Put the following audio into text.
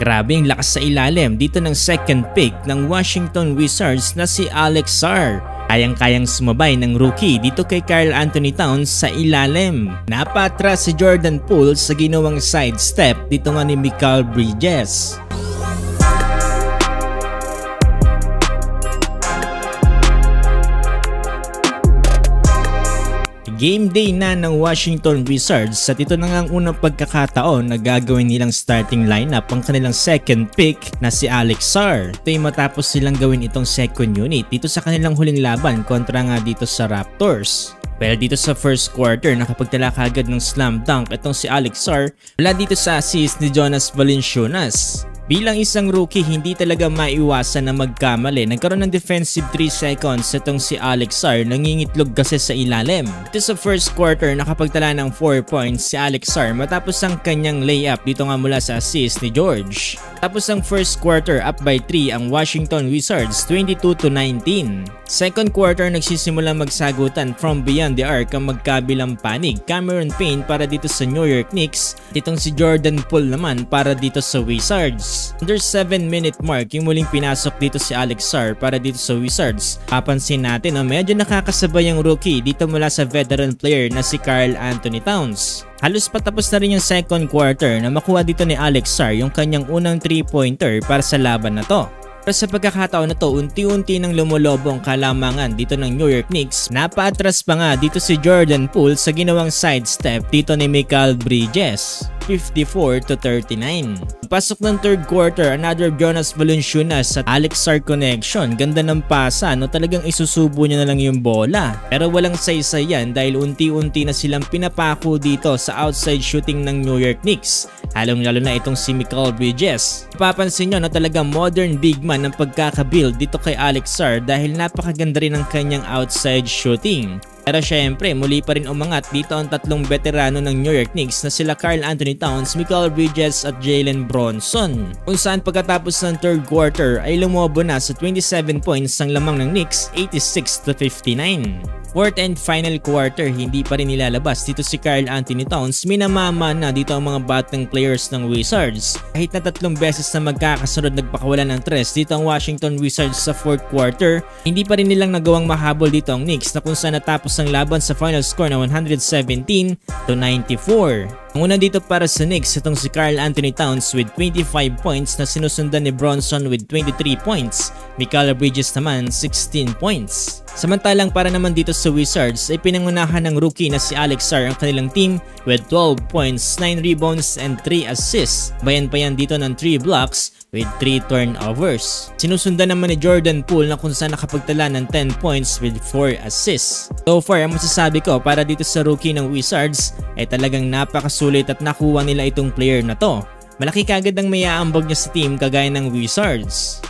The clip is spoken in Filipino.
Grabe ang lakas sa ilalim dito ng second pick ng Washington Wizards na si Alex Sarr. Kayang-kayang sumabay ng rookie dito kay Karl-Anthony Towns sa ilalim. Napatras si Jordan Poole sa ginawang sidestep dito nga ni Mikal Bridges. Game day na ng Washington Wizards at ito na nga ang unang pagkakataon na gagawin nilang starting lineup ang kanilang second pick na si Alex Sarr. Ito ay matapos silang gawin itong second unit dito sa kanilang huling laban kontra nga dito sa Raptors. Well, dito sa first quarter, nakapagtala kagad ng slam dunk itong si Alex Sarr mula dito sa assist ni Jonas Valanciunas. Bilang isang rookie, hindi talaga maiwasan na magkamali. Nagkaroon ng defensive 3 seconds itong si Alex Sarr, nangingitlog kasi sa ilalim. Ito sa first quarter, nakapagtala ng 4 points si Alex Sarr matapos ang kanyang layup dito nga mula sa assist ni George. Tapos ang first quarter, up by 3 ang Washington Wizards, 22-19. Second quarter, nagsisimula magsagutan from beyond the arc ang magkabilang panig. Cameron Payne para dito sa New York Knicks, ditong si Jordan Poole naman para dito sa Wizards. Under 7-minute mark, yung muling pinasok dito si Alex Sarr para dito sa Wizards. Papansin natin na medyo nakakasabay ang rookie dito mula sa veteran player na si Karl-Anthony Towns. Halos patapos na rin yung second quarter na makuha dito ni Alex Sarr yung kanyang unang 3-pointer para sa laban na to. Pero sa pagkakataon na to, unti-unti nang lumolobo ang kalamangan dito ng New York Knicks. Napaatras pa nga dito si Jordan Poole sa ginawang sidestep dito ni Mikal Bridges. 54-39. Pasok ng third quarter, another Jonas Valanciunas at Alex Sarr connection. Ganda ng pasa, no? Talagang isusubo niya na lang yung bola. Pero walang saysay yan dahil unti-unti na silang pinapako dito sa outside shooting ng New York Knicks. Halong-lalo na itong si Mikal Bridges. Papansin nyo na talagang modern big man ng pagkakabuild dito kay Alex Sarr dahil napakaganda rin ang kanyang outside shooting. Pero syempre, muli pa rin umangat dito ang tatlong veterano ng New York Knicks na sila Karl-Anthony Towns, Mikal Bridges at Jalen Bronson. Kung saan pagkatapos ng third quarter ay lumobo na sa 27 points ang lamang ng Knicks, 86-59. Fourth and final quarter, hindi pa rin nilalabas dito si Karl-Anthony Towns. Minamama na dito ang mga batang players ng Wizards. Kahit na 3 beses na magkakasunod nagpakawalan ng 3 dito ang Washington Wizards sa fourth quarter, hindi pa rin nilang nagawang mahabol dito ang Knicks na kung saan natapos ang laban sa final score na 117-94. Ang una dito para sa Knicks, itong si Karl-Anthony Towns with 25 points na sinusundan ni Bronson with 23 points. Mikal Bridges naman 16 points. Samantalang para naman dito sa Wizards ay pinangunahan ng rookie na si Alex Sarr ang kanilang team with 12 points, 9 rebounds and 3 assists. Bayan pa yan dito ng 3 blocks with 3 turnovers. Sinusundan naman ni Jordan Poole na kung saan nakapagtala ng 10 points with 4 assists. So far, ang masasabi ko para dito sa rookie ng Wizards ay talagang napakasulit at nakuha nila itong player na to. Malaki kagad ang may aambag niya sa team kagaya ng Wizards.